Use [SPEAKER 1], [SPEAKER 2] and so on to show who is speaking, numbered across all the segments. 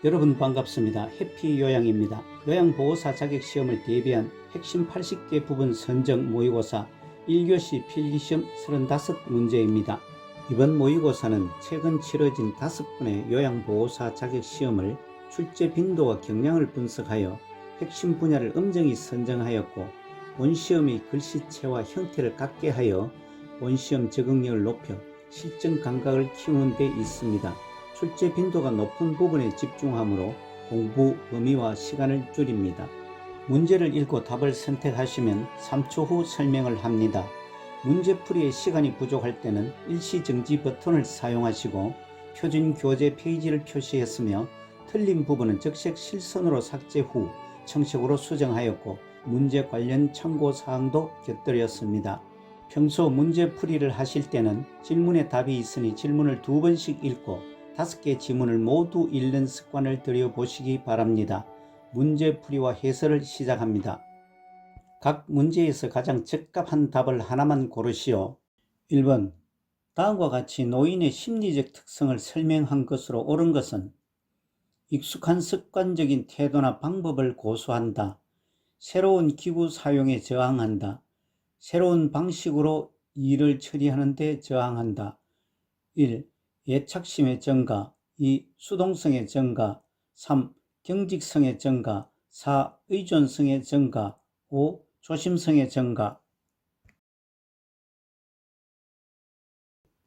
[SPEAKER 1] 여러분 반갑습니다. 해피요양입니다. 요양보호사 자격시험을 대비한 핵심 80개 부분 선정 모의고사 1교시 필기시험 35문제입니다. 이번 모의고사는 최근 치러진 5번의 요양보호사 자격시험을 출제 빈도와 경량을 분석하여 핵심 분야를 엄정히 선정하였고, 본시험의 글씨체와 형태를 같게 하여 본시험 적응력을 높여 실전 감각을 키우는 데 있습니다. 출제 빈도가 높은 부분에 집중하므로 공부 범위와 시간을 줄입니다. 문제를 읽고 답을 선택하시면 3초 후 설명을 합니다. 문제풀이에 시간이 부족할 때는 일시정지 버튼을 사용하시고, 표준 교재 페이지를 표시했으며 틀린 부분은 적색 실선으로 삭제 후 청색으로 수정하였고, 문제 관련 참고사항도 곁들였습니다. 평소 문제풀이를 하실 때는 질문에 답이 있으니 질문을 2번씩 읽고 5개 지문을 모두 읽는 습관을 들여보시기 바랍니다. 문제풀이와 해설을 시작합니다. 각 문제에서 가장 적합한 답을 하나만 고르시오. 1번. 다음과 같이 노인의 심리적 특성을 설명한 것으로 옳은 것은: 익숙한 습관적인 태도나 방법을 고수한다. 새로운 기구 사용에 저항한다. 새로운 방식으로 일을 처리하는 데 저항한다. 1. 애착심의 증가. 2. 수동성의 증가. 3. 경직성의 증가. 4. 의존성의 증가. 5. 조심성의 증가.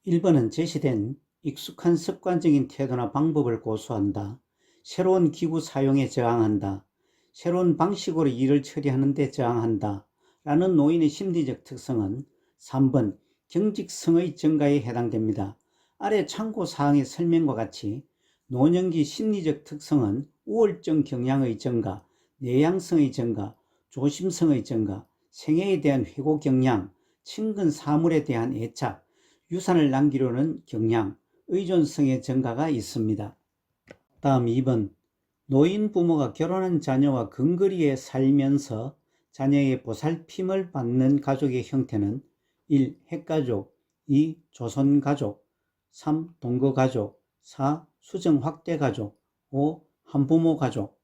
[SPEAKER 1] 1번은 제시된 익숙한 습관적인 태도나 방법을 고수한다. 새로운 기구 사용에 저항한다. 새로운 방식으로 일을 처리하는 데 저항한다. 라는 노인의 심리적 특성은 3번 경직성의 증가에 해당됩니다. 아래 참고사항의 설명과 같이 노년기 심리적 특성은 우월적 경향의 증가, 내향성의 증가, 조심성의 증가, 생애에 대한 회고 경향, 친근 사물에 대한 애착, 유산을 남기려는 경향, 의존성의 증가가 있습니다. 다음 2번. 노인 부모가 결혼한 자녀와 근거리에 살면서 자녀의 보살핌을 받는 가족의 형태는: 1. 핵가족, 2. 조선가족, 3. 동거가족, 4. 수정확대가족, 5. 한부모가족.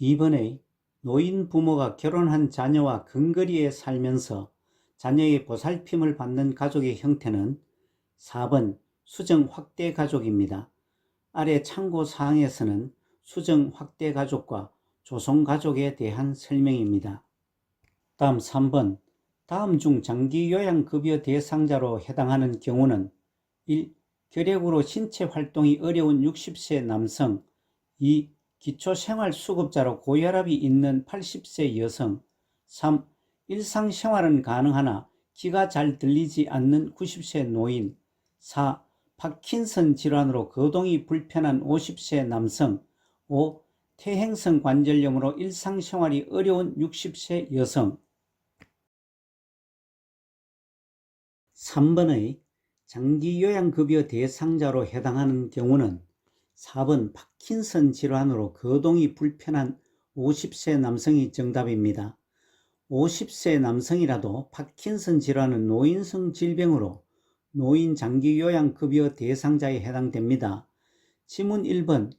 [SPEAKER 1] 2번에 노인 부모가 결혼한 자녀와 근거리에 살면서 자녀의 보살핌을 받는 가족의 형태는 4번 수정확대가족입니다. 아래 참고사항에서는 수정확대가족과 조성가족에 대한 설명입니다. 다음 3번. 다음 중 장기요양급여 대상자로 해당하는 경우는: 1. 결핵으로 신체 활동이 어려운 60세 남성. 2. 기초생활수급자로 고혈압이 있는 80세 여성. 3. 일상생활은 가능하나 귀가 잘 들리지 않는 90세 노인. 4. 파킨슨 질환으로 거동이 불편한 50세 남성. 5. 퇴행성 관절염으로 일상생활이 어려운 60세 여성. 3번의 장기요양급여 대상자로 해당하는 경우는 4번 파킨슨 질환으로 거동이 불편한 50세 남성이 정답입니다. 50세 남성이라도 파킨슨 질환은 노인성 질병으로 노인 장기요양급여 대상자에 해당됩니다. 지문 1번.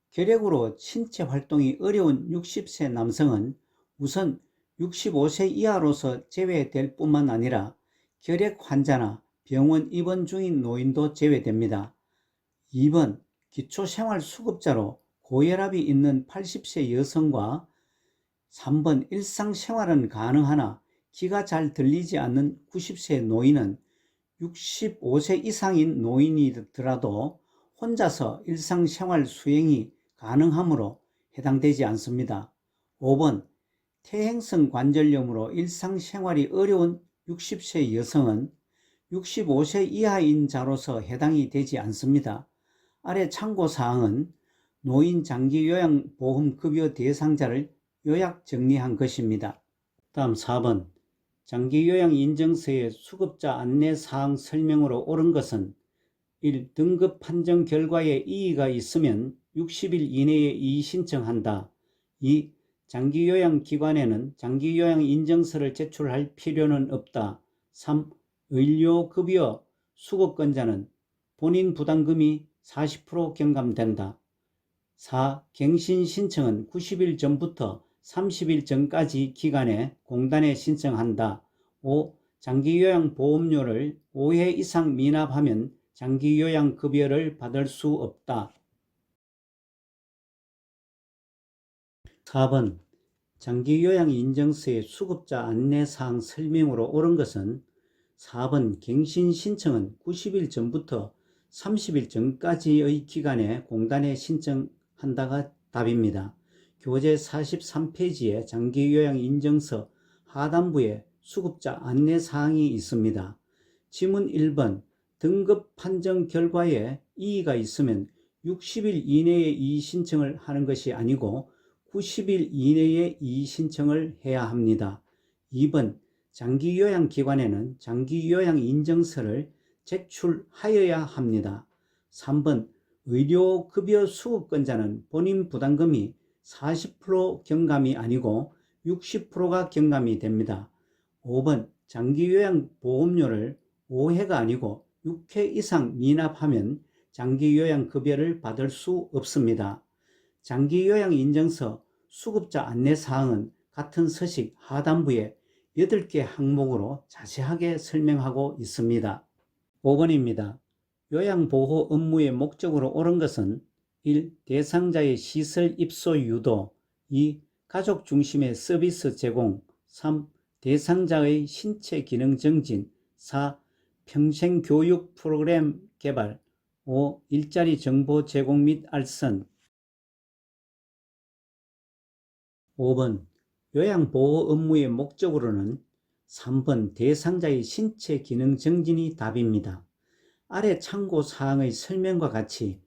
[SPEAKER 1] 결핵으로 신체 활동이 어려운 60세 남성은 우선 65세 이하로서 제외될 뿐만 아니라 결핵 환자나 병원 입원 중인 노인도 제외됩니다. 2번. 기초생활수급자로 고혈압이 있는 80세 여성과 3번 일상생활은 가능하나 귀가 잘 들리지 않는 90세 노인은 65세 이상인 노인이더라도 혼자서 일상생활 수행이 가능하므로 해당되지 않습니다. 5번. 퇴행성 관절염으로 일상생활이 어려운 60세 여성은 65세 이하인 자로서 해당이 되지 않습니다. 아래 참고사항은 노인 장기요양보험급여 대상자를 요약 정리한 것입니다. 다음 4번. 장기요양인증서의 수급자 안내사항 설명으로 옳은 것은: 1. 등급 판정 결과에 이의가 있으면 60일 이내에 이의 신청한다. 2. 장기요양기관에는 장기요양인증서를 제출할 필요는 없다. 3. 의료급여 수급권자는 본인 부담금이 40% 경감된다. 4. 갱신 신청은 90일 전부터 30일 전까지 기간에 공단에 신청한다. 5. 장기요양보험료를 5회 이상 미납하면 장기요양급여를 받을 수 없다. 4번 장기요양인증서의 수급자 안내사항 설명으로 옳은 것은 4번 갱신 신청은 90일 전부터 30일 전까지의 기간에 공단에 신청한다가 답입니다. 교재 43페이지에 장기요양인증서 하단부에 수급자 안내사항이 있습니다. 지문 1번 등급 판정 결과에 이의가 있으면 60일 이내에 이의 신청을 하는 것이 아니고 90일 이내에 이의 신청을 해야 합니다. 2번 장기요양기관에는 장기요양인증서를 제출하여야 합니다. 3번 의료급여 수급권자는 본인 부담금이 40% 경감이 아니고 60%가 경감이 됩니다. 5번 장기요양보험료를 5회가 아니고 6회 이상 미납하면 장기요양급여를 받을 수 없습니다. 장기요양인증서 수급자 안내사항은 같은 서식 하단부에 8개 항목으로 자세하게 설명하고 있습니다. 5번입니다. 요양보호 업무의 목적으로 옳은 것은 1. 대상자의 시설 입소 유도 2. 가족 중심의 서비스 제공 3. 대상자의 신체 기능 증진 4. 평생교육 프로그램 개발 5. 일자리 정보 제공 및 알선 5번 요양보호 업무의 목적으로는 3번 대상자의 신체 기능 증진이 답입니다. 아래 참고사항의 설명과 같이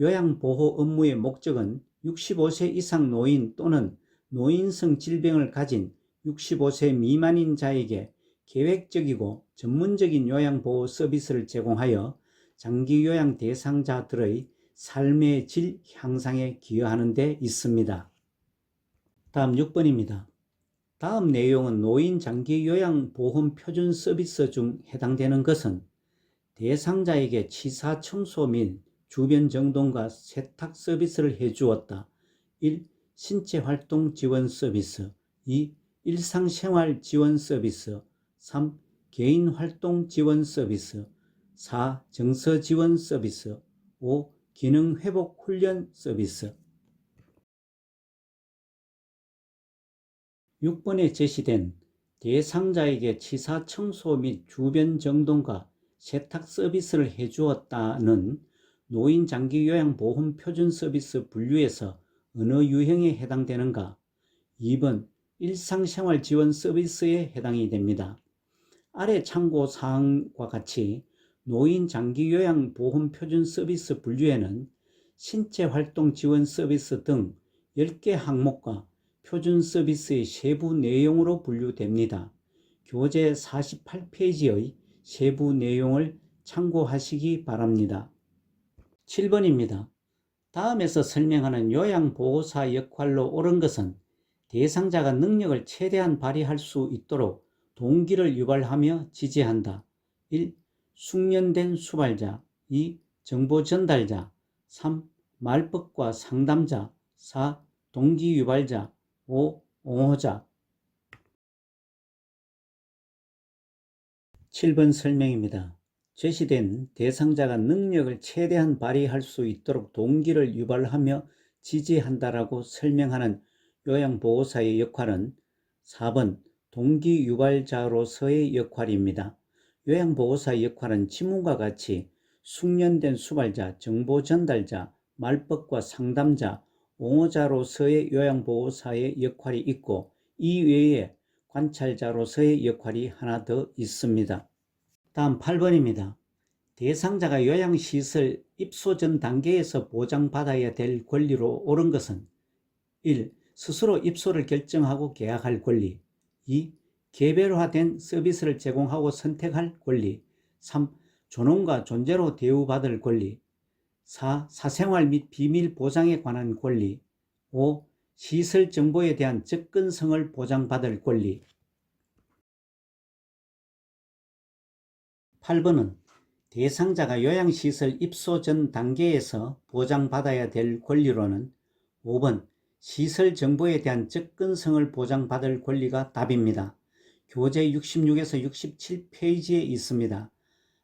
[SPEAKER 1] 요양보호 업무의 목적은 65세 이상 노인 또는 노인성 질병을 가진 65세 미만인 자에게 계획적이고 전문적인 요양보호 서비스를 제공하여 장기요양 대상자들의 삶의 질 향상에 기여하는 데 있습니다. 다음 6번입니다. 다음 내용은 노인 장기요양보험 표준 서비스 중 해당되는 것은 대상자에게 치사 청소 및 주변 정돈과 세탁 서비스를 해주었다. 1. 신체활동 지원 서비스 2. 일상생활 지원 서비스 3. 개인활동 지원 서비스 4. 정서 지원 서비스 5. 기능회복 훈련 서비스 6번에 제시된 대상자에게 치사 청소 및 주변 정돈과 세탁 서비스를 해주었다는 노인 장기요양보험 표준 서비스 분류에서 어느 유형에 해당되는가? 2번 일상생활 지원 서비스에 해당이 됩니다. 아래 참고사항과 같이 노인 장기요양보험 표준 서비스 분류에는 신체활동 지원 서비스 등 10개 항목과 표준 서비스의 세부 내용으로 분류됩니다. 교재 48페이지의 세부 내용을 참고하시기 바랍니다. 7번입니다. 다음에서 설명하는 요양보호사 역할로 옳은 것은 대상자가 능력을 최대한 발휘할 수 있도록 동기를 유발하며 지지한다. 1. 숙련된 수발자 2. 정보 전달자 3. 말벗과 상담자 4. 동기 유발자 5. 옹호자 7번 설명입니다. 제시된 대상자가 능력을 최대한 발휘할 수 있도록 동기를 유발하며 지지한다라고 설명하는 요양보호사의 역할은 4번 동기 유발자로서의 역할입니다. 요양보호사의 역할은 지문과 같이 숙련된 수발자, 정보 전달자, 말벗과 상담자, 옹호자로서의 요양보호사의 역할이 있고 이 외에 관찰자로서의 역할이 하나 더 있습니다. 다음 8번입니다. 대상자가 요양시설 입소 전 단계에서 보장받아야 될 권리로 옳은 것은 1. 스스로 입소를 결정하고 계약할 권리 2. 개별화된 서비스를 제공하고 선택할 권리 3. 존엄과 존재로 대우받을 권리 4. 사생활 및 비밀 보장에 관한 권리 5. 시설 정보에 대한 접근성을 보장받을 권리 8번은 대상자가 요양시설 입소 전 단계에서 보장받아야 될 권리로는 5번 시설 정보에 대한 접근성을 보장받을 권리가 답입니다. 교재 66에서 67페이지에 있습니다.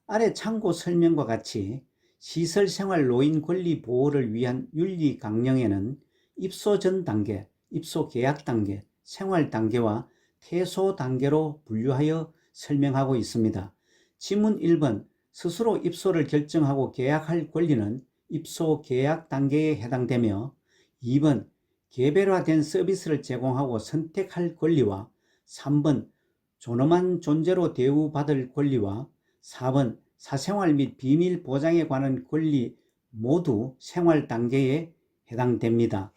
[SPEAKER 1] 아래 참고 설명과 같이 시설생활 노인 권리 보호를 위한 윤리 강령에는 입소 전 단계, 입소 계약 단계, 생활 단계와 퇴소 단계로 분류하여 설명하고 있습니다. 지문 1번 스스로 입소를 결정하고 계약할 권리는 입소 계약 단계에 해당되며 2번 개별화된 서비스를 제공하고 선택할 권리와 3번 존엄한 존재로 대우받을 권리와 4번 사생활 및 비밀 보장에 관한 권리 모두 생활 단계에 해당됩니다.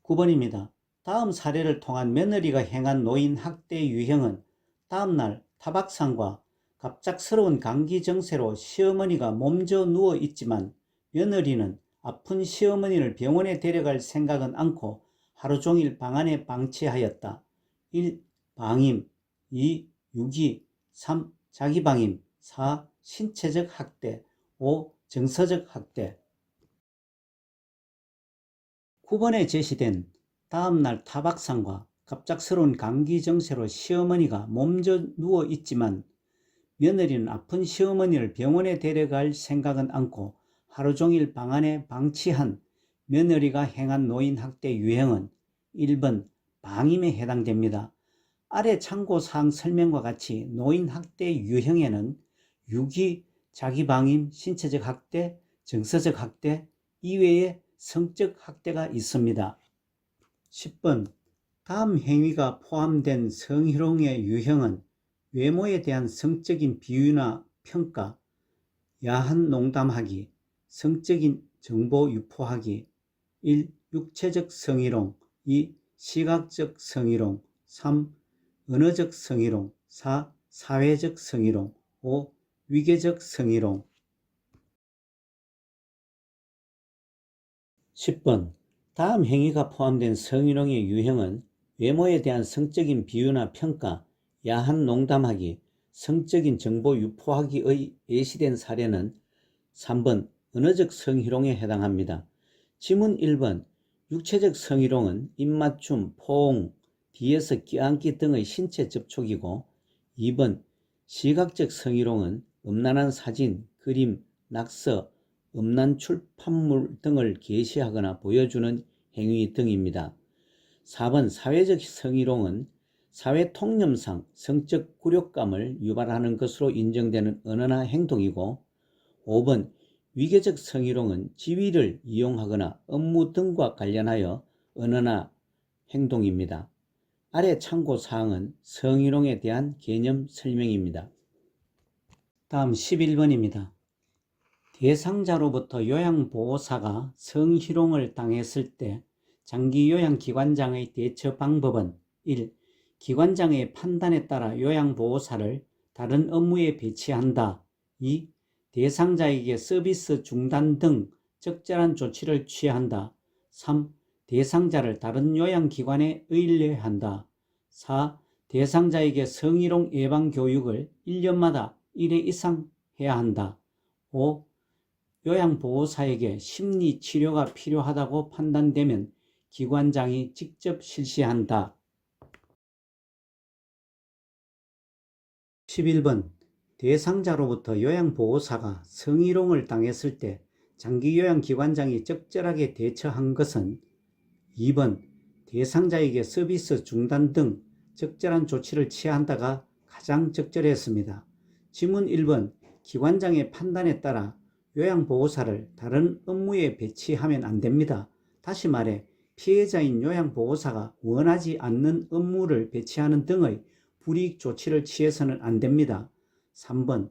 [SPEAKER 1] 9번입니다. 다음 사례를 통한 며느리가 행한 노인 학대 유형은 다음날 타박상과 갑작스러운 감기 증세로 시어머니가 몸져 누워 있지만 며느리는 아픈 시어머니를 병원에 데려갈 생각은 않고 하루 종일 방 안에 방치하였다. 1. 방임 2. 유기 3. 자기방임 4. 신체적 학대 5. 정서적 학대 9번에 제시된 다음날 타박상과 갑작스러운 감기 증세로 시어머니가 몸져 누워 있지만 며느리는 아픈 시어머니를 병원에 데려갈 생각은 않고 하루 종일 방 안에 방치한 며느리가 행한 노인 학대 유형은 1번 방임에 해당됩니다. 아래 참고사항 설명과 같이 노인 학대 유형에는 유기, 자기방임, 신체적 학대, 정서적 학대 이외에 성적 학대가 있습니다. 10번 다음 행위가 포함된 성희롱의 유형은 외모에 대한 성적인 비유나 평가, 야한 농담하기, 성적인 정보 유포하기 1. 육체적 성희롱 2. 시각적 성희롱 3. 언어적 성희롱 4. 사회적 성희롱 5. 위계적 성희롱 10번 다음 행위가 포함된 성희롱의 유형은 외모에 대한 성적인 비유나 평가, 야한 농담하기, 성적인 정보 유포하기의 예시된 사례는 3번 언어적 성희롱에 해당합니다. 지문 1번 육체적 성희롱은 입맞춤, 포옹, 뒤에서 껴안기 등의 신체 접촉이고 2번 시각적 성희롱은 음란한 사진, 그림, 낙서, 음란 출판물 등을 게시하거나 보여주는 행위 등입니다. 4번 사회적 성희롱은 사회 통념상 성적 굴욕감을 유발하는 것으로 인정되는 언어나 행동이고 5번 위계적 성희롱은 지위를 이용하거나 업무 등과 관련하여 언어나 행동입니다. 아래 참고사항은 성희롱에 대한 개념 설명입니다. 다음 11번입니다. 대상자로부터 요양보호사가 성희롱을 당했을 때 장기요양기관장의 대처 방법은 1. 기관장의 판단에 따라 요양보호사를 다른 업무에 배치한다. 2. 대상자에게 서비스 중단 등 적절한 조치를 취한다. 3. 대상자를 다른 요양기관에 의뢰한다. 4. 대상자에게 성희롱 예방 교육을 1년마다 1회 이상 해야 한다. 5. 요양보호사에게 심리치료가 필요하다고 판단되면 기관장이 직접 실시한다. 11번 대상자로부터 요양보호사가 성희롱을 당했을 때 장기요양기관장이 적절하게 대처한 것은 2번 대상자에게 서비스 중단 등 적절한 조치를 취한다가 가장 적절했습니다. 지문 1번 기관장의 판단에 따라 요양보호사를 다른 업무에 배치하면 안 됩니다. 다시 말해 피해자인 요양보호사가 원하지 않는 업무를 배치하는 등의 불이익 조치를 취해서는 안 됩니다. 3번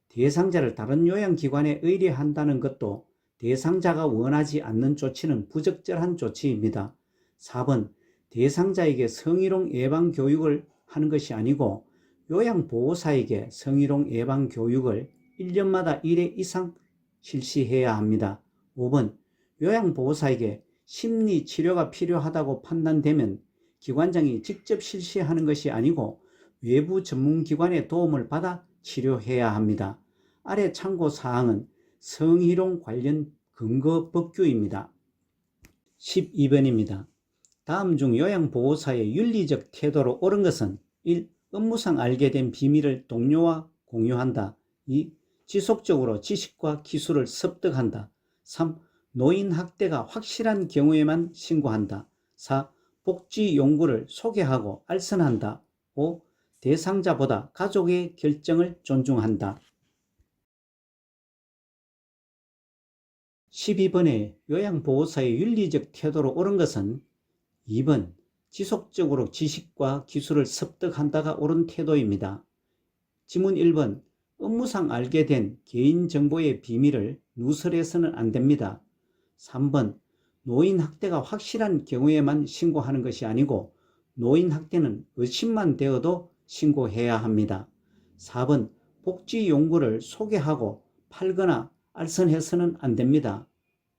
[SPEAKER 1] 대상자를 다른 요양기관에 의뢰한다는 것도 대상자가 원하지 않는 조치는 부적절한 조치입니다. 4번 대상자에게 성희롱 예방 교육을 하는 것이 아니고 요양보호사에게 성희롱 예방 교육을 1년마다 1회 이상 실시해야 합니다. 5번 요양보호사에게 심리치료가 필요하다고 판단되면 기관장이 직접 실시하는 것이 아니고 외부 전문기관의 도움을 받아 치료해야 합니다. 아래 참고사항은 성희롱 관련 근거 법규입니다. 12번입니다. 다음 중 요양보호사의 윤리적 태도로 옳은 것은 1. 업무상 알게 된 비밀을 동료와 공유한다. 2. 지속적으로 지식과 기술을 습득한다. 3. 노인 학대가 확실한 경우에만 신고한다. 4. 복지 용구를 소개하고 알선한다. 5. 대상자보다 가족의 결정을 존중한다. 12번에 요양보호사의 윤리적 태도로 옳은 것은 2번 지속적으로 지식과 기술을 습득한다가 옳은 태도입니다. 지문 1번 업무상 알게 된 개인정보의 비밀을 누설해서는 안 됩니다. 3번 노인 학대가 확실한 경우에만 신고하는 것이 아니고 노인 학대는 의심만 되어도 신고해야 합니다. 4번 복지 용구를 소개하고 팔거나 알선해서는 안 됩니다.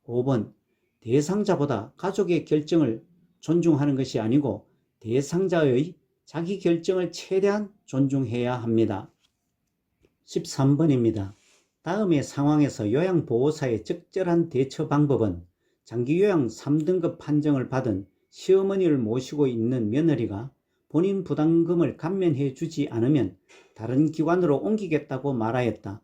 [SPEAKER 1] 5번 대상자보다 가족의 결정을 존중하는 것이 아니고 대상자의 자기 결정을 최대한 존중해야 합니다. 13번입니다. 다음의 상황에서 요양보호사의 적절한 대처 방법은 장기요양 3등급 판정을 받은 시어머니를 모시고 있는 며느리가 본인 부담금을 감면해 주지 않으면 다른 기관으로 옮기겠다고 말하였다.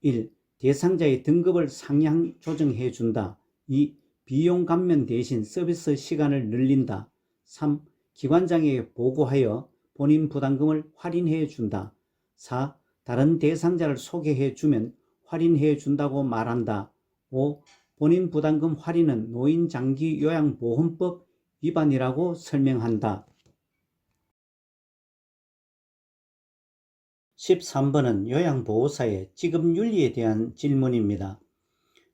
[SPEAKER 1] 1. 대상자의 등급을 상향 조정해 준다. 2. 비용 감면 대신 서비스 시간을 늘린다. 3. 기관장에게 보고하여 본인 부담금을 할인해 준다. 4. 다른 대상자를 소개해 주면 할인해 준다고 말한다. 5. 본인 부담금 할인은 노인장기요양보험법 위반이라고 설명한다. 13번은 요양보호사의 지급윤리에 대한 질문입니다.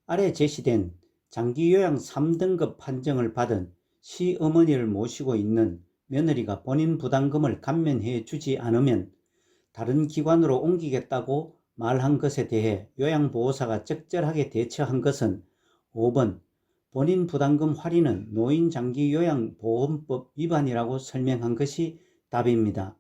[SPEAKER 1] 아래 제시된 장기요양 3등급 판정을 받은 시어머니를 모시고 있는 며느리가 본인 부담금을 감면해 주지 않으면 다른 기관으로 옮기겠다고 말한 것에 대해 요양보호사가 적절하게 대처한 것은 5번 본인 부담금 할인은 노인장기요양보험법 위반이라고 설명한 것이 답입니다.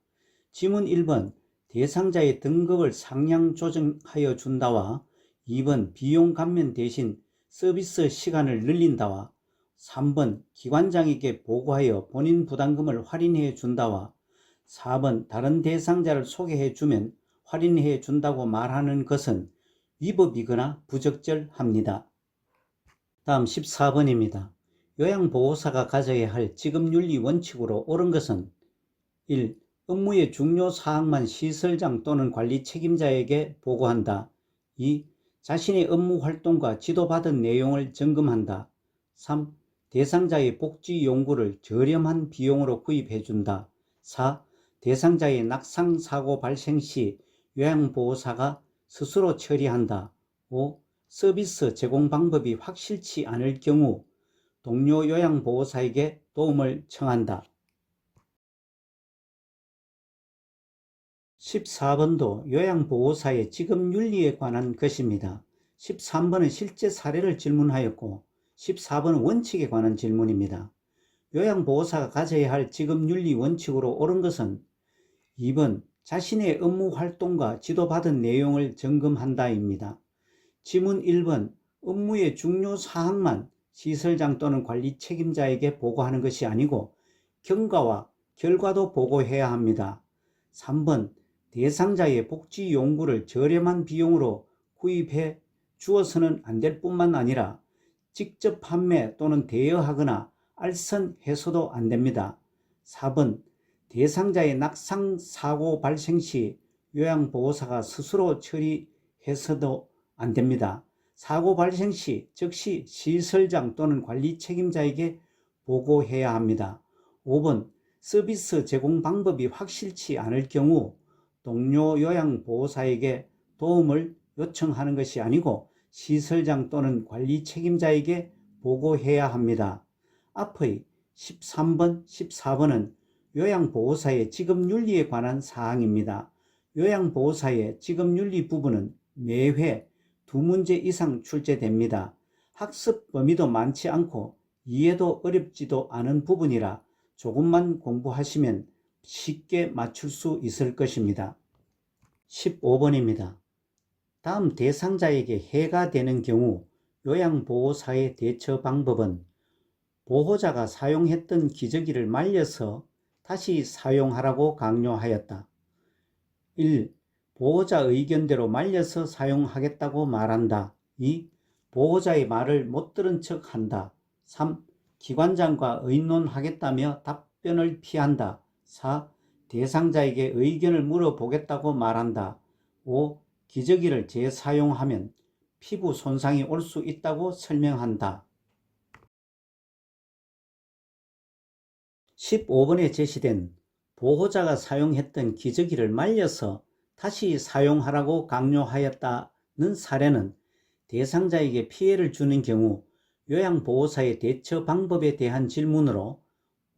[SPEAKER 1] 지문 1번 대상자의 등급을 상향 조정하여 준다와 2번 비용 감면 대신 서비스 시간을 늘린다와 3번 기관장에게 보고하여 본인 부담금을 할인해 준다와 4번 다른 대상자를 소개해 주면 할인해 준다고 말하는 것은 위법이거나 부적절합니다. 다음 14번입니다. 요양보호사가 가져야 할 지급윤리 원칙으로 옳은 것은 1. 업무의 중요 사항만 시설장 또는 관리 책임자에게 보고한다. 2. 자신의 업무 활동과 지도받은 내용을 점검한다. 3. 대상자의 복지 용구를 저렴한 비용으로 구입해 준다. 4. 대상자의 낙상 사고 발생 시 요양보호사가 스스로 처리한다. 5. 서비스 제공 방법이 확실치 않을 경우 동료 요양보호사에게 도움을 청한다. 14번도 요양보호사의 지급윤리에 관한 것입니다. 13번은 실제 사례를 질문하였고 14번은 원칙에 관한 질문입니다. 요양보호사가 가져야 할 지급윤리 원칙으로 옳은 것은 2번 자신의 업무 활동과 지도받은 내용을 점검한다입니다. 지문 1번 업무의 중요 사항만 시설장 또는 관리 책임자에게 보고하는 것이 아니고 경과와 결과도 보고해야 합니다. 3번 대상자의 복지 용구를 저렴한 비용으로 구입해 주어서는 안 될 뿐만 아니라 직접 판매 또는 대여하거나 알선해서도 안 됩니다. 4번 대상자의 낙상 사고 발생 시 요양보호사가 스스로 처리해서도 안 됩니다. 사고 발생 시 즉시 시설장 또는 관리 책임자에게 보고해야 합니다. 5번 서비스 제공 방법이 확실치 않을 경우 동료 요양보호사에게 도움을 요청하는 것이 아니고 시설장 또는 관리 책임자에게 보고해야 합니다. 앞의 13번, 14번은 요양보호사의 지급윤리에 관한 사항입니다. 요양보호사의 지급윤리 부분은 매회 2문제 이상 출제됩니다. 학습 범위도 많지 않고 이해도 어렵지도 않은 부분이라 조금만 공부하시면 쉽게 맞출 수 있을 것입니다. 15번입니다. 다음 대상자에게 해가 되는 경우 요양보호사의 대처 방법은 보호자가 사용했던 기저귀를 말려서 다시 사용하라고 강요하였다. 1. 보호자 의견대로 말려서 사용하겠다고 말한다. 2. 보호자의 말을 못 들은 척 한다. 3. 기관장과 의논하겠다며 답변을 피한다. 4. 대상자에게 의견을 물어보겠다고 말한다. 5. 기저귀를 재사용하면 피부 손상이 올 수 있다고 설명한다. 15번에 제시된 보호자가 사용했던 기저귀를 말려서 다시 사용하라고 강요하였다는 사례는 대상자에게 피해를 주는 경우 요양보호사의 대처 방법에 대한 질문으로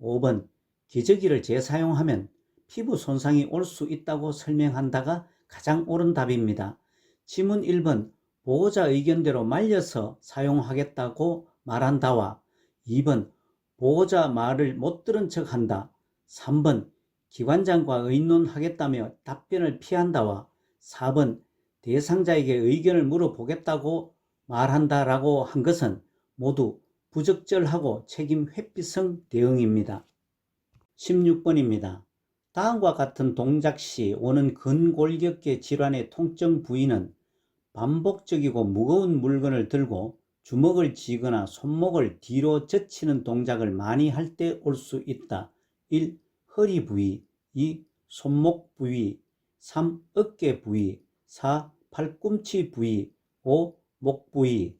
[SPEAKER 1] 5번 기저귀를 재사용하면 피부 손상이 올 수 있다고 설명한다가 가장 옳은 답입니다. 지문 1번 보호자 의견대로 말려서 사용하겠다고 말한다와 2번 보호자 말을 못 들은 척 한다. 3번 기관장과 의논하겠다며 답변을 피한다와 4번 대상자에게 의견을 물어보겠다고 말한다라고 한 것은 모두 부적절하고 책임 회피성 대응입니다. 16번입니다. 다음과 같은 동작 시 오는 근골격계 질환의 통증 부위는 반복적이고 무거운 물건을 들고 주먹을 쥐거나 손목을 뒤로 젖히는 동작을 많이 할 때 올 수 있다. 1. 허리 부위 2. 손목 부위 3. 어깨 부위 4. 팔꿈치 부위 5. 목 부위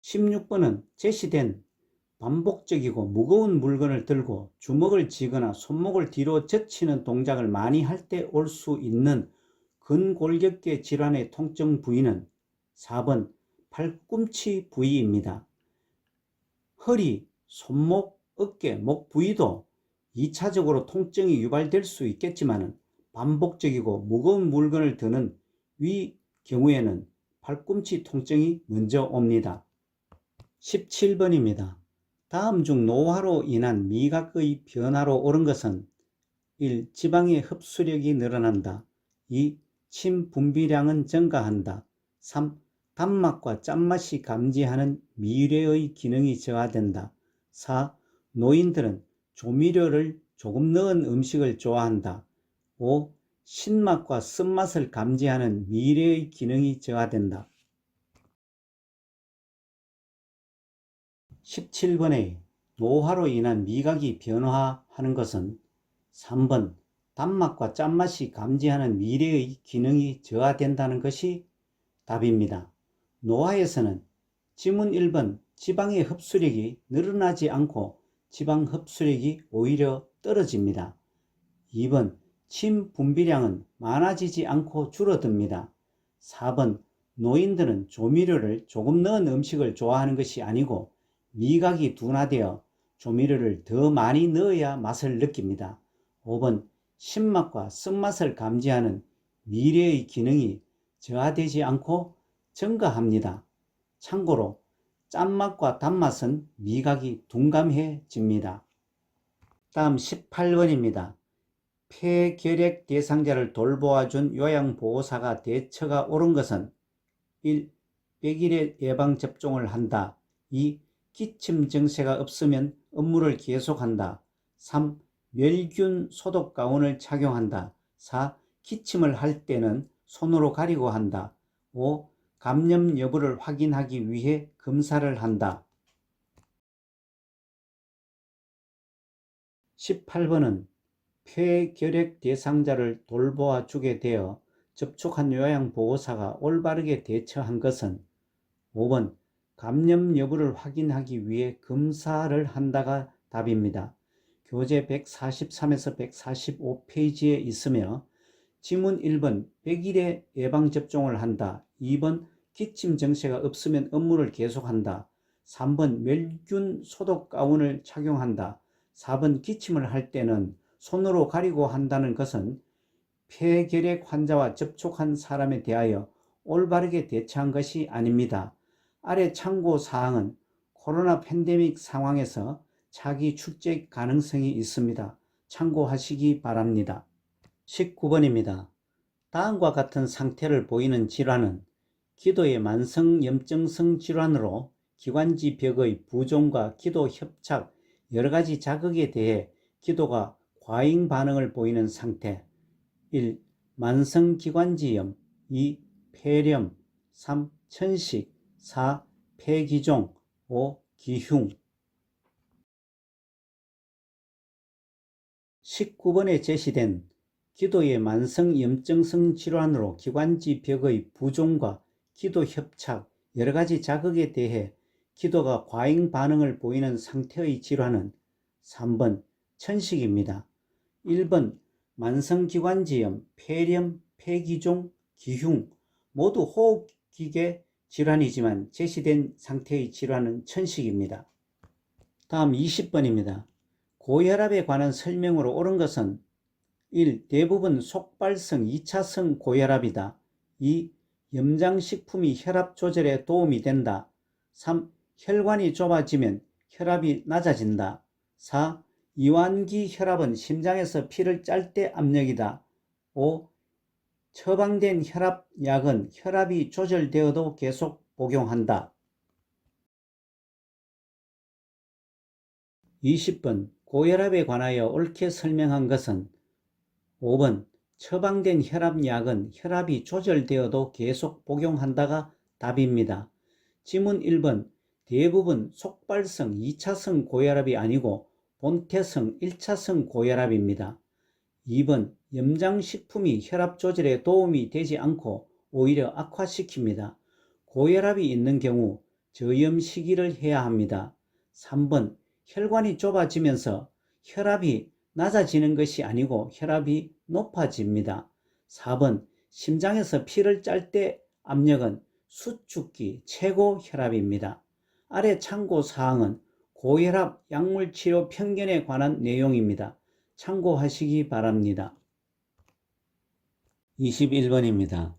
[SPEAKER 1] 16번은 제시된 반복적이고 무거운 물건을 들고 주먹을 쥐거나 손목을 뒤로 젖히는 동작을 많이 할 때 올 수 있는 근골격계 질환의 통증 부위는 4번 팔꿈치 부위입니다. 허리, 손목, 어깨, 목 부위도 2차적으로 통증이 유발될 수 있겠지만 반복적이고 무거운 물건을 드는 위 경우에는 팔꿈치 통증이 먼저 옵니다. 17번입니다. 다음 중 노화로 인한 미각의 변화로 옳은 것은 1. 지방의 흡수력이 늘어난다. 2. 침 분비량은 증가한다. 3. 단맛과 짠맛이 감지하는 미뢰의 기능이 저하된다. 4. 노인들은 조미료를 조금 넣은 음식을 좋아한다. 5. 신맛과 쓴맛을 감지하는 미뢰의 기능이 저하된다. 17번에 노화로 인한 미각이 변화하는 것은 3번 단맛과 짠맛이 감지하는 미뢰의 기능이 저하된다는 것이 답입니다. 노화에서는 지문 1번 지방의 흡수력이 늘어나지 않고 지방 흡수력이 오히려 떨어집니다. 2번 침 분비량은 많아지지 않고 줄어듭니다. 4번 노인들은 조미료를 조금 넣은 음식을 좋아하는 것이 아니고 미각이 둔화되어 조미료를 더 많이 넣어야 맛을 느낍니다. 5번 신맛과 쓴맛을 감지하는 미뢰의 기능이 저하되지 않고 증가합니다. 참고로 짠맛과 단맛은 미각이 둔감해집니다. 다음 18번입니다. 폐결핵 대상자를 돌보아준 요양보호사가 대처가 옳은 것은 1. 백일의 예방접종을 한다. 2. 기침 증세가 없으면 업무를 계속한다. 3. 멸균 소독 가운을 착용한다. 4. 기침을 할 때는 손으로 가리고 한다. 5. 감염 여부를 확인하기 위해 검사를 한다. 18번은 폐결핵 대상자를 돌보아 주게 되어 접촉한 요양보호사가 올바르게 대처한 것은 5번 감염 여부를 확인하기 위해 검사를 한다가 답입니다. 교재 143에서 145페이지에 있으며 지문 1번 백일의 예방접종을 한다. 2번 기침 증세가 없으면 업무를 계속한다. 3번 멸균 소독 가운을 착용한다. 4번 기침을 할 때는 손으로 가리고 한다는 것은 폐결핵 환자와 접촉한 사람에 대하여 올바르게 대처한 것이 아닙니다. 아래 참고사항은 코로나 팬데믹 상황에서 차기 출제 가능성이 있습니다. 참고하시기 바랍니다. 19번입니다. 다음과 같은 상태를 보이는 질환은 기도의 만성 염증성 질환으로 기관지 벽의 부종과 기도 협착, 여러가지 자극에 대해 기도가 과잉 반응을 보이는 상태. 1. 만성기관지염. 2. 폐렴. 3. 천식. 4. 폐기종. 5. 기흉. 19번에 제시된 기도의 만성 염증성 질환으로 기관지 벽의 부종과 기도 협착, 여러가지 자극에 대해 기도가 과잉 반응을 보이는 상태의 질환은 3번 천식입니다. 1번 만성기관지염, 폐렴, 폐기종, 기흉 모두 호흡기계 질환이지만 제시된 상태의 질환은 천식입니다. 다음 20번입니다. 고혈압에 관한 설명으로 옳은 것은 1. 대부분 속발성 2차성 고혈압이다. 2. 염장식품이 혈압 조절에 도움이 된다. 3. 혈관이 좁아지면 혈압이 낮아진다. 4. 이완기 혈압은 심장에서 피를 짤 때 압력이다. 5. 처방된 혈압약은 혈압이 조절되어도 계속 복용한다. 20번 고혈압에 관하여 옳게 설명한 것은 5번 처방된 혈압약은 혈압이 조절되어도 계속 복용한다가 답입니다. 지문 1번 대부분 속발성 2차성 고혈압이 아니고 본태성 1차성 고혈압입니다. 2번 염장식품이 혈압 조절에 도움이 되지 않고 오히려 악화시킵니다. 고혈압이 있는 경우 저염 시기를 해야 합니다. 3번 혈관이 좁아지면서 혈압이 낮아지는 것이 아니고 혈압이 높아집니다. 4번 심장에서 피를 짤 때 압력은 수축기 최고 혈압입니다. 아래 참고사항은 고혈압 약물치료 편견에 관한 내용입니다. 참고하시기 바랍니다. 21번입니다.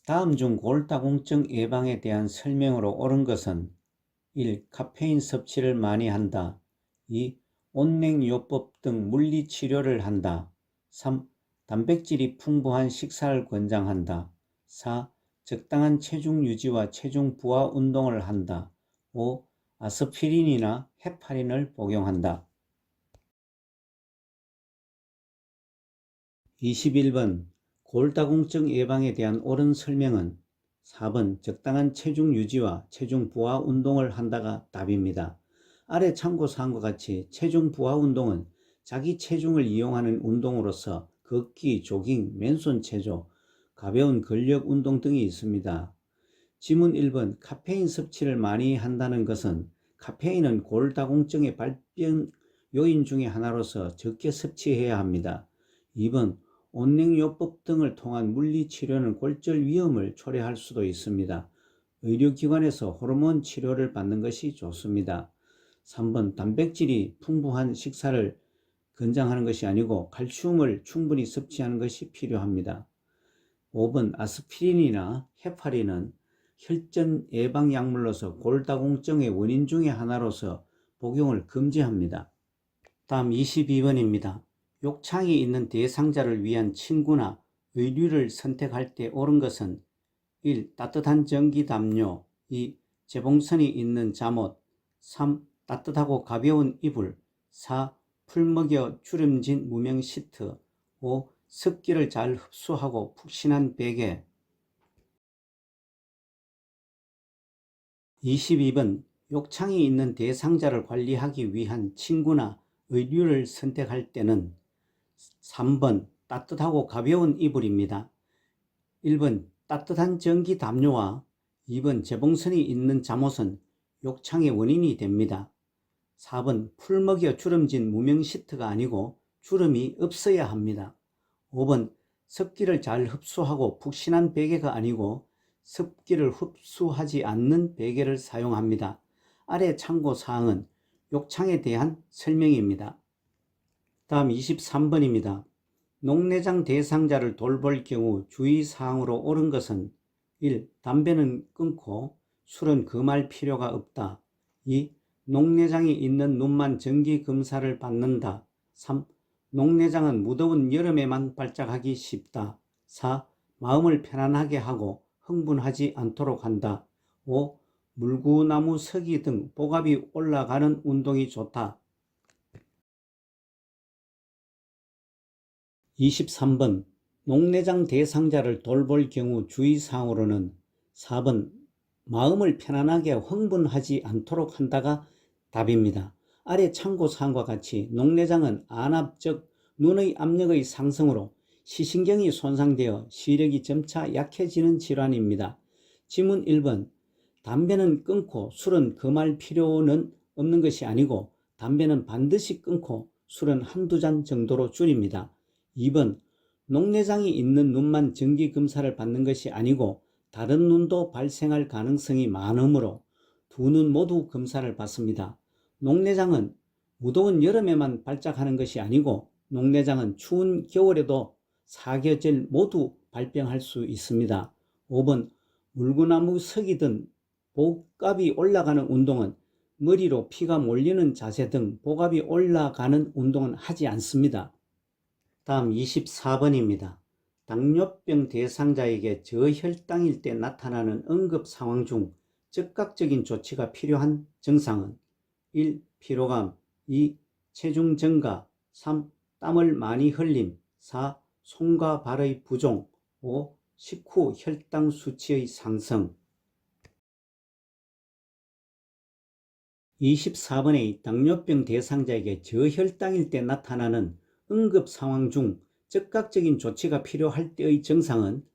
[SPEAKER 1] 다음 중 골다공증 예방에 대한 설명으로 옳은 것은 1. 카페인 섭취를 많이 한다. 2. 온냉요법 등 물리치료를 한다. 3. 단백질이 풍부한 식사를 권장한다. 4. 적당한 체중 유지와 체중 부하 운동을 한다. 5. 아스피린이나 헤파린을 복용한다. 21번 골다공증 예방에 대한 옳은 설명은 4번 적당한 체중 유지와 체중 부하 운동을 한다가 답입니다. 아래 참고사항과 같이 체중 부하 운동은 자기 체중을 이용하는 운동으로서 걷기, 조깅, 맨손 체조, 가벼운 근력 운동 등이 있습니다. 지문 1번 카페인 섭취를 많이 한다는 것은 카페인은 골다공증의 발병 요인 중의 하나로서 적게 섭취해야 합니다. 2번 온냉요법 등을 통한 물리치료는 골절 위험을 초래할 수도 있습니다. 의료기관에서 호르몬 치료를 받는 것이 좋습니다. 3번 단백질이 풍부한 식사를 권장하는 것이 아니고 칼슘을 충분히 섭취하는 것이 필요합니다. 5번 아스피린이나 헤파린은 혈전 예방 약물로서 골다공증의 원인 중의 하나로서 복용을 금지합니다. 다음 22번입니다. 욕창이 있는 대상자를 위한 침구나 의류를 선택할 때 옳은 것은 1. 따뜻한 전기 담요. 2. 재봉선이 있는 잠옷. 3. 따뜻하고 가벼운 이불. 4. 풀먹여 주름진 무명 시트. 5. 습기를 잘 흡수하고 푹신한 베개. 22번 욕창이 있는 대상자를 관리하기 위한 침구나 의류를 선택할 때는 3번 따뜻하고 가벼운 이불입니다. 1번 따뜻한 전기 담요와 2번 재봉선이 있는 잠옷은 욕창의 원인이 됩니다. 4번 풀먹여 주름진 무명 시트가 아니고 주름이 없어야 합니다. 5번 습기를 잘 흡수하고 푹신한 베개가 아니고 습기를 흡수하지 않는 베개를 사용합니다. 아래 참고사항은 욕창에 대한 설명입니다. 다음 23번입니다. 녹내장 대상자를 돌볼 경우 주의사항으로 옳은 것은 1. 담배는 끊고 술은 금할 필요가 없다. 2. 녹내장이 있는 눈만 정기검사를 받는다. 3. 녹내장은 무더운 여름에만 발작하기 쉽다. 4. 마음을 편안하게 하고 흥분하지 않도록 한다. 5. 물구나무 서기 등 복압이 올라가는 운동이 좋다. 23번 녹내장 대상자를 돌볼 경우 주의사항으로는 4번 마음을 편안하게 흥분하지 않도록 한다가 답입니다. 아래 참고사항과 같이 녹내장은 안압적 눈의 압력의 상승으로 시신경이 손상되어 시력이 점차 약해지는 질환입니다. 지문 1번 담배는 끊고 술은 금할 필요는 없는 것이 아니고 담배는 반드시 끊고 술은 한두 잔 정도로 줄입니다. 2번 녹내장이 있는 눈만 정기검사를 받는 것이 아니고 다른 눈도 발생할 가능성이 많으므로 두 눈 모두 검사를 받습니다. 녹내장은 무더운 여름에만 발작하는 것이 아니고 녹내장은 추운 겨울에도 사계절 모두 발병할 수 있습니다. 5번 물구나무 서기 등 복압이 올라가는 운동은 머리로 피가 몰리는 자세 등 복압이 올라가는 운동은 하지 않습니다. 다음 24번입니다. 당뇨병 대상자에게 저혈당일 때 나타나는 응급 상황 중 즉각적인 조치가 필요한 증상은 1. 피로감 2. 체중 증가 3. 땀을 많이 흘림 4. 손과 발의 부종 5. 식후 혈당 수치의 상승 24번의 당뇨병 대상자에게 저혈당일 때 나타나는 응급 상황 중 즉각적인 조치가 필요할 때의 증상은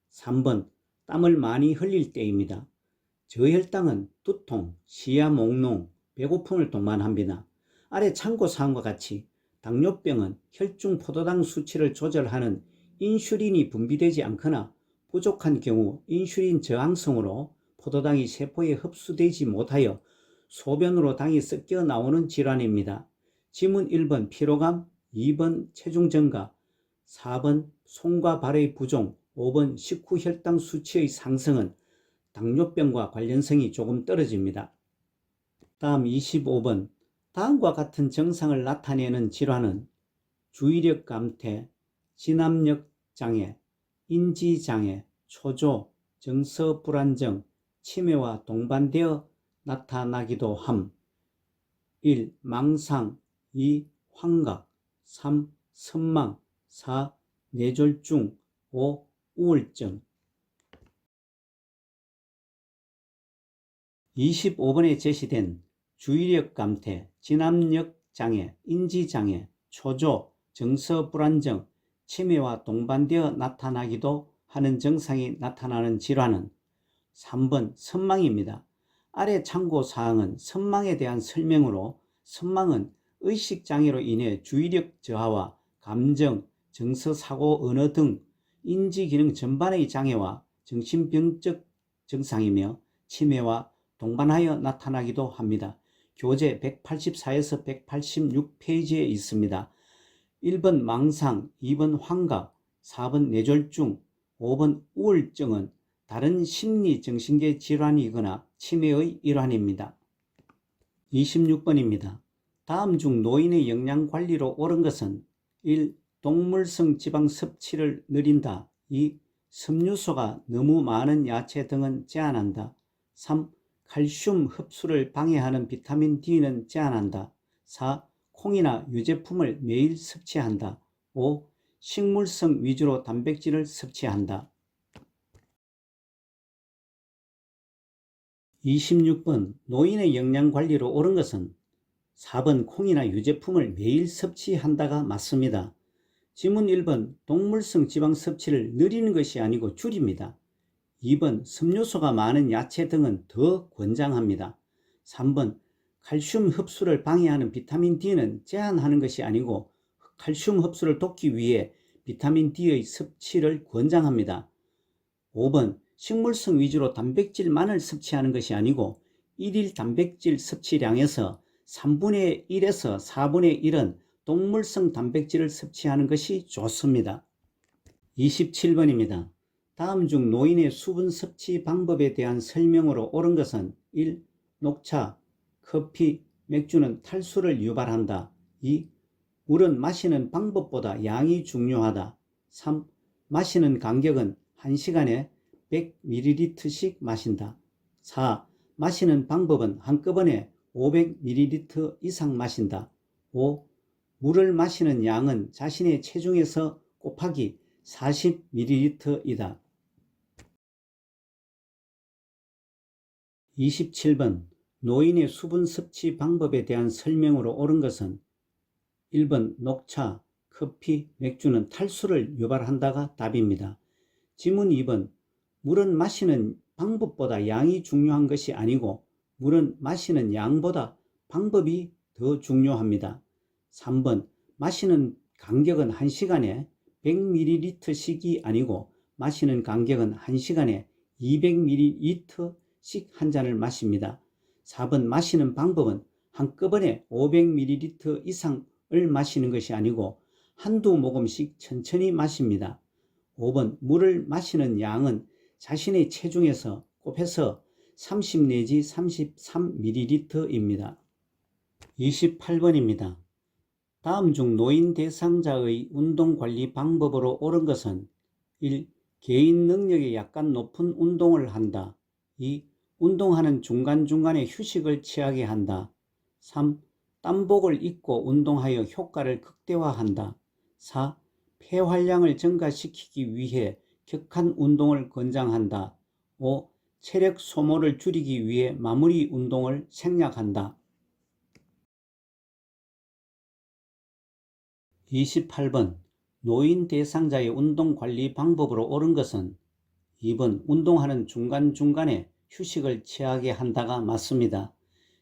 [SPEAKER 1] 3번 땀을 많이 흘릴 때입니다. 저혈당은 두통, 시야 몽롱, 배고픔을 동반합니다. 아래 참고사항과 같이 당뇨병은 혈중 포도당 수치를 조절하는 인슐린이 분비되지 않거나 부족한 경우 인슐린 저항성으로 포도당이 세포에 흡수되지 못하여 소변으로 당이 섞여 나오는 질환입니다. 지문 1번 피로감, 2번 체중 증가, 4번 손과 발의 부종, 5번 식후 혈당 수치의 상승은 당뇨병과 관련성이 조금 떨어집니다. 다음 25번 다음과 같은 증상을 나타내는 질환은 주의력 감퇴, 진압력 장애, 인지 장애, 초조, 정서 불안정, 치매와 동반되어 나타나기도 함. 1. 망상 2. 환각 3. 선망 4. 뇌졸중 5. 우울증 25번에 제시된 주의력 감퇴, 진압력 장애, 인지 장애, 초조, 정서 불안정, 치매와 동반되어 나타나기도 하는 증상이 나타나는 질환은 3번 선망입니다. 아래 참고사항은 선망에 대한 설명으로 선망은 의식장애로 인해 주의력 저하와 감정, 정서사고 언어 등 인지기능 전반의 장애와 정신병적 증상이며 치매와 동반하여 나타나기도 합니다. 교재 184에서 186페이지에 있습니다. 1번 망상, 2번 환각, 4번 뇌졸중, 5번 우울증은 다른 심리 정신계 질환이거나 치매의 일환입니다. 26번입니다. 다음 중 노인의 영양관리로 옳은 것은 1. 동물성 지방 섭취를 늘린다. 2. 섬유소가 너무 많은 야채 등은 제한한다. 3. 칼슘 흡수를 방해하는 비타민 D는 제한한다. 4. 콩이나 유제품을 매일 섭취한다. 5. 식물성 위주로 단백질을 섭취한다. 26번 노인의 영양관리로 옳은 것은 4번 콩이나 유제품을 매일 섭취한다가 맞습니다. 지문 1번 동물성 지방 섭취를 늘리는 것이 아니고 줄입니다. 2번 섬유소가 많은 야채 등은 더 권장합니다. 3번 칼슘 흡수를 방해하는 비타민 D는 제한하는 것이 아니고 칼슘 흡수를 돕기 위해 비타민 D의 섭취를 권장합니다. 5번 식물성 위주로 단백질만을 섭취하는 것이 아니고 1일 단백질 섭취량에서 3분의 1에서 4분의 1은 동물성 단백질을 섭취하는 것이 좋습니다. 27번입니다. 다음 중 노인의 수분 섭취 방법에 대한 설명으로 옳은 것은 1. 녹차, 커피, 맥주는 탈수를 유발한다. 2. 물은 마시는 방법보다 양이 중요하다. 3. 마시는 간격은 1시간에 100ml씩 마신다. 4. 마시는 방법은 한꺼번에 500ml 이상 마신다. 5. 물을 마시는 양은 자신의 체중에서 곱하기 40ml이다. 27번 노인의 수분 섭취 방법에 대한 설명으로 옳은 것은 1번 녹차, 커피, 맥주는 탈수를 유발한다가 답입니다. 지문 2번 물은 마시는 방법보다 양이 중요한 것이 아니고 물은 마시는 양보다 방법이 더 중요합니다. 3번 마시는 간격은 1시간에 100ml씩이 아니고 마시는 간격은 1시간에 200ml씩 한 잔을 마십니다. 4번 마시는 방법은 한꺼번에 500ml 이상을 마시는 것이 아니고 한두 모금씩 천천히 마십니다. 5번 물을 마시는 양은 자신의 체중에서 곱해서 30 내지 33ml입니다. 28번입니다. 다음 중 노인 대상자의 운동관리 방법으로 옳은 것은 1. 개인 능력이 약간 높은 운동을 한다. 2. 운동하는 중간중간에 휴식을 취하게 한다. 3. 땀복을 입고 운동하여 효과를 극대화한다. 4. 폐활량을 증가시키기 위해 격한 운동을 권장한다. 5. 체력 소모를 줄이기 위해 마무리 운동을 생략한다. 28번 노인 대상자의 운동관리 방법으로 옳은 것은 2번 운동하는 중간중간에 휴식을 취하게 한다가 맞습니다.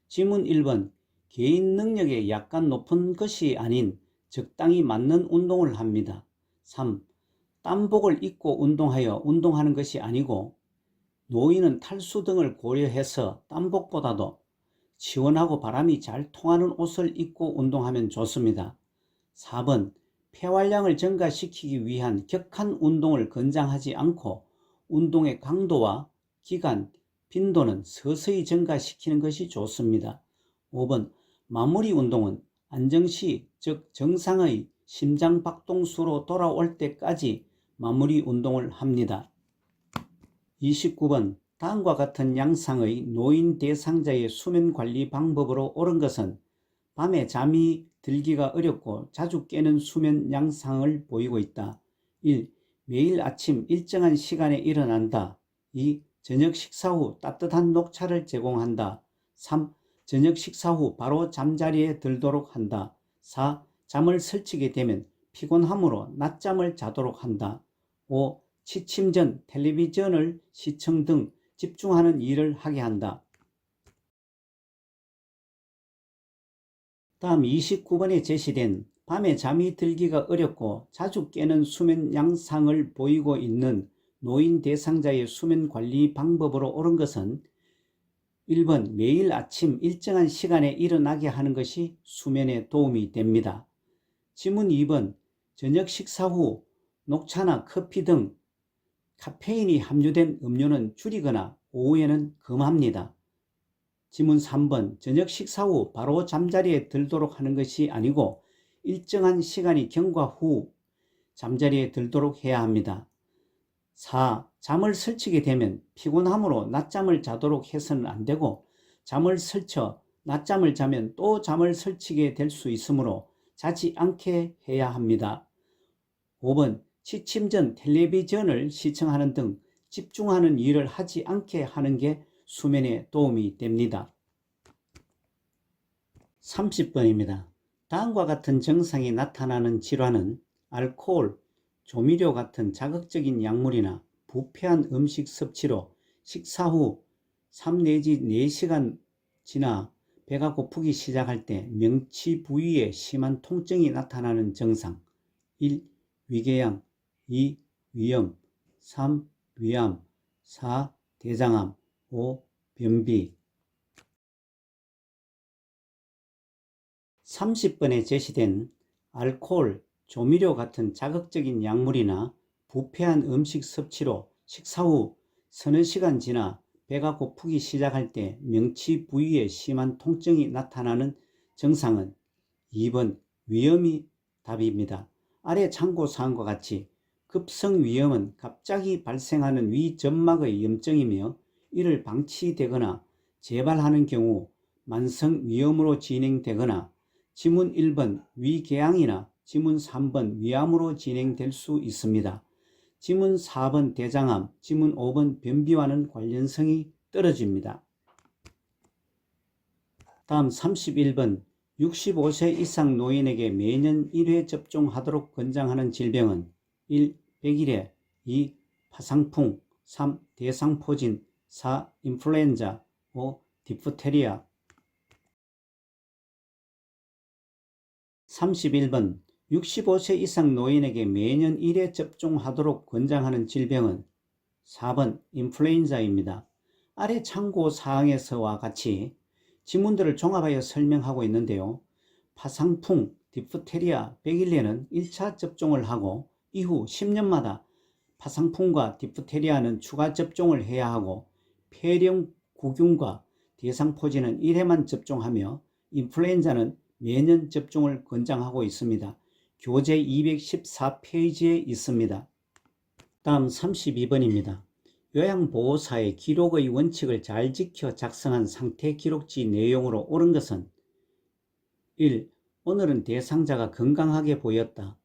[SPEAKER 1] 지문 1번 개인 능력에 약간 높은 것이 아닌 적당히 맞는 운동을 합니다. 3. 땀복을 입고 운동하여 운동하는 것이 아니고 노인은 탈수 등을 고려해서 땀복보다도 시원하고 바람이 잘 통하는 옷을 입고 운동하면 좋습니다. 4번 폐활량을 증가시키기 위한 격한 운동을 권장하지 않고 운동의 강도와 기간, 빈도는 서서히 증가시키는 것이 좋습니다. 5번 마무리 운동은 안정시 즉 정상의 심장박동수로 돌아올 때까지 마무리 운동을 합니다. 29번 다음과 같은 양상의 노인 대상자의 수면관리 방법으로 옳은 것은 밤에 잠이 들기가 어렵고 자주 깨는 수면 양상을 보이고 있다. 1. 매일 아침 일정한 시간에 일어난다. 2. 저녁 식사 후 따뜻한 녹차를 제공한다. 3. 저녁 식사 후 바로 잠자리에 들도록 한다. 4. 잠을 설치게 되면 피곤함으로 낮잠을 자도록 한다. 5. 취침 전 텔레비전을 시청 등 집중하는 일을 하게 한다. 다음 29번에 제시된 밤에 잠이 들기가 어렵고 자주 깨는 수면 양상을 보이고 있는 노인 대상자의 수면 관리 방법으로 옳은 것은 1번 매일 아침 일정한 시간에 일어나게 하는 것이 수면에 도움이 됩니다. 지문 2번 저녁 식사 후 녹차나 커피 등 카페인이 함유된 음료는 줄이거나 오후에는 금합니다. 지문 3번 저녁 식사 후 바로 잠자리에 들도록 하는 것이 아니고 일정한 시간이 경과 후 잠자리에 들도록 해야 합니다. 4. 잠을 설치게 되면 피곤함으로 낮잠을 자도록 해서는 안 되고 잠을 설쳐 낮잠을 자면 또 잠을 설치게 될 수 있으므로 자지 않게 해야 합니다. 5번 취침 전 텔레비전을 시청하는 등 집중하는 일을 하지 않게 하는 게 수면에 도움이 됩니다. 30번입니다. 다음과 같은 증상이 나타나는 질환은 알코올, 조미료 같은 자극적인 약물이나 부패한 음식 섭취로 식사 후 3 내지 4시간 지나 배가 고프기 시작할 때 명치 부위에 심한 통증이 나타나는 증상 1. 위궤양 2. 위염 3. 위암 4. 대장암 5. 변비 30번에 제시된 알코올, 조미료 같은 자극적인 약물이나 부패한 음식 섭취로 식사 후 서너 시간 지나 배가 고프기 시작할 때 명치 부위에 심한 통증이 나타나는 증상은 2번 위염이 답입니다. 아래 참고사항과 같이 급성위염은 갑자기 발생하는 위점막의 염증이며 이를 방치되거나 재발하는 경우 만성위염으로 진행되거나 지문 1번 위궤양이나 지문 3번 위암으로 진행될 수 있습니다. 지문 4번 대장암, 지문 5번 변비와는 관련성이 떨어집니다. 다음 31번 65세 이상 노인에게 매년 1회 접종하도록 권장하는 질병은 1. 백일해 2. 파상풍 3. 대상포진 4. 인플루엔자 5. 디프테리아 31번 65세 이상 노인에게 매년 1회 접종하도록 권장하는 질병은 4번 인플루엔자입니다. 아래 참고사항에서와 같이 지문들을 종합하여 설명하고 있는데요. 파상풍, 디프테리아, 백일래는 1차 접종을 하고 이후 10년마다 파상풍과 디프테리아는 추가 접종을 해야 하고 폐렴구균과 대상포진은 1회만 접종하며 인플루엔자는 매년 접종을 권장하고 있습니다. 교재 214페이지에 있습니다. 다음 32번입니다. 요양보호사의 기록의 원칙을 잘 지켜 작성한 상태기록지 내용으로 옳은 것은 1. 오늘은 대상자가 건강하게 보였다.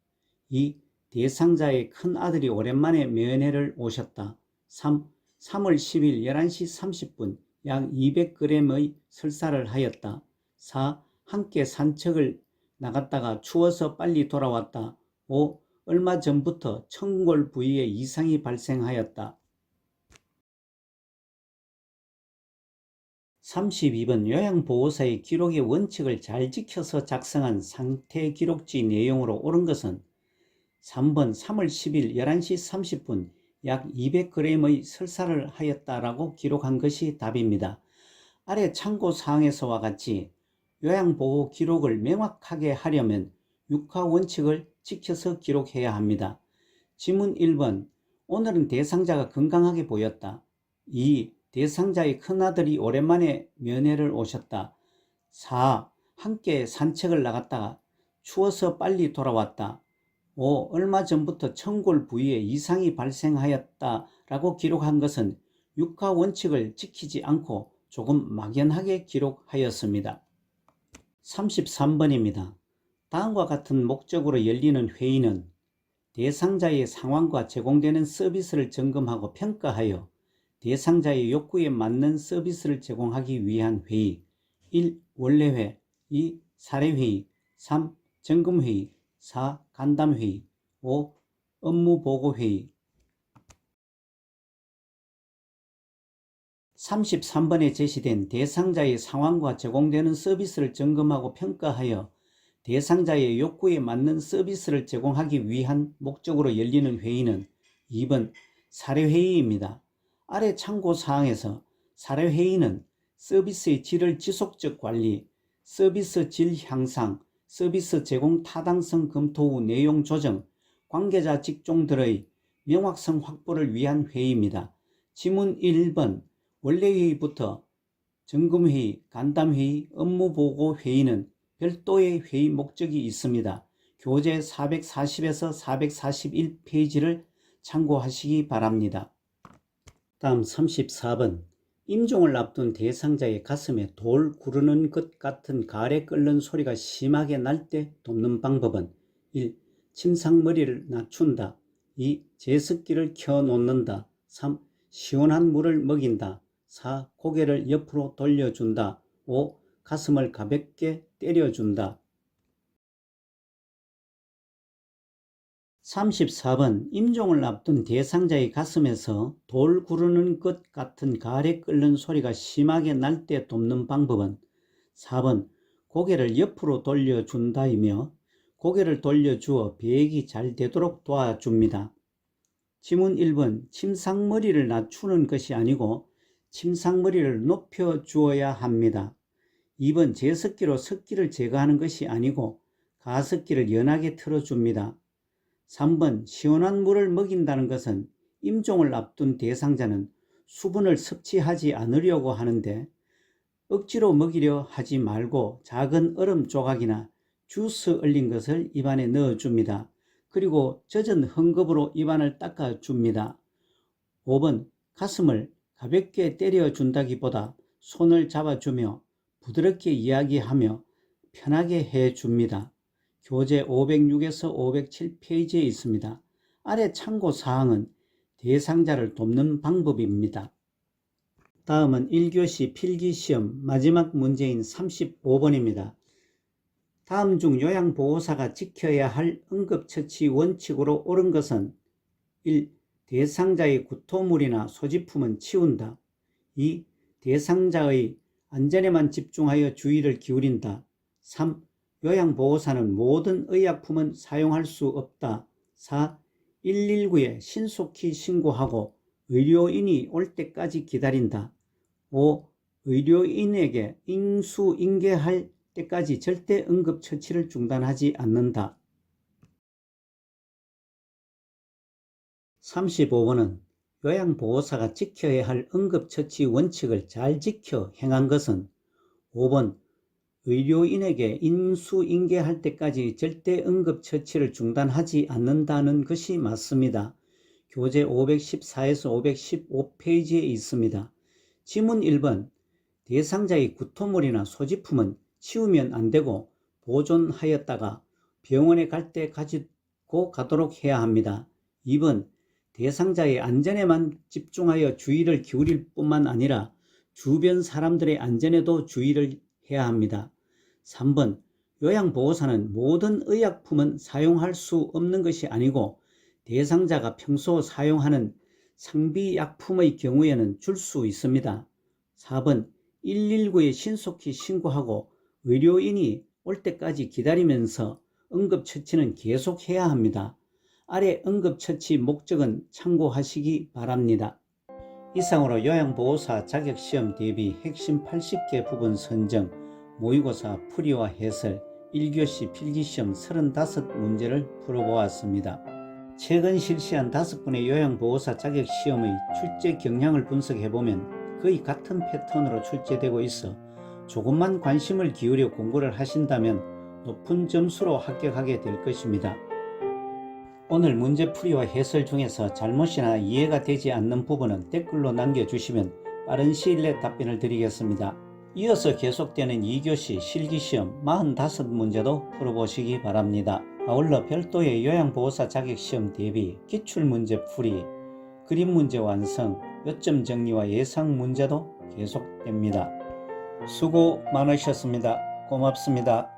[SPEAKER 1] 2. 대상자의 큰아들이 오랜만에 면회를 오셨다. 3. 3월 10일 11시 30분 약 200g의 설사를 하였다. 4. 함께 산책을 나갔다가 추워서 빨리 돌아왔다. 5. 얼마 전부터 청골 부위에 이상이 발생하였다. 32번 요양보호사의 기록의 원칙을 잘 지켜서 작성한 상태기록지 내용으로 옳은 것은 3번 3월 10일 11시 30분 약 200g의 설사를 하였다라고 기록한 것이 답입니다. 아래 참고사항에서와 같이 요양보호 기록을 명확하게 하려면 육하원칙을 지켜서 기록해야 합니다. 지문 1번 오늘은 대상자가 건강하게 보였다. 2. 대상자의 큰아들이 오랜만에 면회를 오셨다. 4. 함께 산책을 나갔다가 추워서 빨리 돌아왔다. 5. 얼마 전부터 청골 부위에 이상이 발생하였다라고 기록한 것은 육하원칙을 지키지 않고 조금 막연하게 기록하였습니다. 33번입니다. 다음과 같은 목적으로 열리는 회의는 대상자의 상황과 제공되는 서비스를 점검하고 평가하여 대상자의 욕구에 맞는 서비스를 제공하기 위한 회의. 1. 원래회 2. 사례회의 3. 점검회의 4. 간담회의 5. 업무보고회의 33번에 제시된 대상자의 상황과 제공되는 서비스를 점검하고 평가하여 대상자의 욕구에 맞는 서비스를 제공하기 위한 목적으로 열리는 회의는 2번 사례회의입니다. 아래 참고사항에서 사례회의는 서비스의 질을 지속적 관리, 서비스 질 향상, 서비스 제공 타당성 검토 후 내용 조정, 관계자 직종들의 명확성 확보를 위한 회의입니다. 지문 1번 원래회의부터 점검회의, 간담회의, 업무보고회의는 별도의 회의 목적이 있습니다. 교재 440에서 441페이지를 참고하시기 바랍니다. 다음 34번 임종을 앞둔 대상자의 가슴에 돌 구르는 것 같은 가래 끓는 소리가 심하게 날 때 돕는 방법은 1. 침상머리를 낮춘다. 2. 제습기를 켜놓는다. 3. 시원한 물을 먹인다. 4. 고개를 옆으로 돌려준다. 5. 가슴을 가볍게 때려준다. 34번 임종을 앞둔 대상자의 가슴에서 돌 구르는 것 같은 가래 끓는 소리가 심하게 날 때 돕는 방법은 4번 고개를 옆으로 돌려준다이며 고개를 돌려주어 배액이 잘 되도록 도와줍니다. 지문 1번 침상머리를 낮추는 것이 아니고 침상머리를 높여주어야 합니다. 2번 제습기로 습기를 제거하는 것이 아니고 가습기를 연하게 틀어줍니다. 3번 시원한 물을 먹인다는 것은 임종을 앞둔 대상자는 수분을 섭취하지 않으려고 하는데 억지로 먹이려 하지 말고 작은 얼음 조각이나 주스 얼린 것을 입안에 넣어줍니다. 그리고 젖은 헝겊으로 입안을 닦아줍니다. 5번 가슴을 가볍게 때려준다기보다 손을 잡아주며 부드럽게 이야기하며 편하게 해줍니다. 교재 506에서 507페이지에 있습니다. 아래 참고사항은 대상자를 돕는 방법입니다. 다음은 1교시 필기시험 마지막 문제인 35번입니다. 다음 중 요양보호사가 지켜야 할 응급처치 원칙으로 옳은 것은 1. 대상자의 구토물이나 소지품은 치운다. 2. 대상자의 안전에만 집중하여 주의를 기울인다. 3. 요양보호사는 모든 의약품은 사용할 수 없다. 4. 119에 신속히 신고하고 의료인이 올 때까지 기다린다. 5. 의료인에게 인수인계할 때까지 절대 응급처치를 중단하지 않는다. 35번은 요양보호사가 지켜야 할 응급처치 원칙을 잘 지켜 행한 것은 5번 의료인에게 인수인계할 때까지 절대 응급처치를 중단하지 않는다는 것이 맞습니다. 교재 514에서 515페이지에 있습니다. 지문 1번 대상자의 구토물이나 소지품은 치우면 안 되고 보존하였다가 병원에 갈 때 가지고 가도록 해야 합니다. 2번 대상자의 안전에만 집중하여 주의를 기울일 뿐만 아니라 주변 사람들의 안전에도 주의를 해야 합니다. 3번 요양보호사는 모든 의약품은 사용할 수 없는 것이 아니고 대상자가 평소 사용하는 상비약품의 경우에는 줄 수 있습니다. 4번 119에 신속히 신고하고 의료인이 올 때까지 기다리면서 응급처치는 계속해야 합니다. 아래 응급처치 목적은 참고하시기 바랍니다. 이상으로 요양보호사 자격시험 대비 핵심 80개 부분 선정, 모의고사 풀이와 해설, 1교시 필기시험 35문제를 풀어보았습니다. 최근 실시한 5분의 요양보호사 자격시험의 출제 경향을 분석해보면 거의 같은 패턴으로 출제되고 있어 조금만 관심을 기울여 공부를 하신다면 높은 점수로 합격하게 될 것입니다. 오늘 문제풀이와 해설 중에서 잘못이나 이해가 되지 않는 부분은 댓글로 남겨주시면 빠른 시일 내에 답변을 드리겠습니다. 이어서 계속되는 2교시 실기시험 45문제도 풀어보시기 바랍니다. 아울러 별도의 요양보호사 자격시험 대비 기출문제 풀이, 그림문제 완성, 요점 정리와 예상문제도 계속됩니다. 수고 많으셨습니다. 고맙습니다.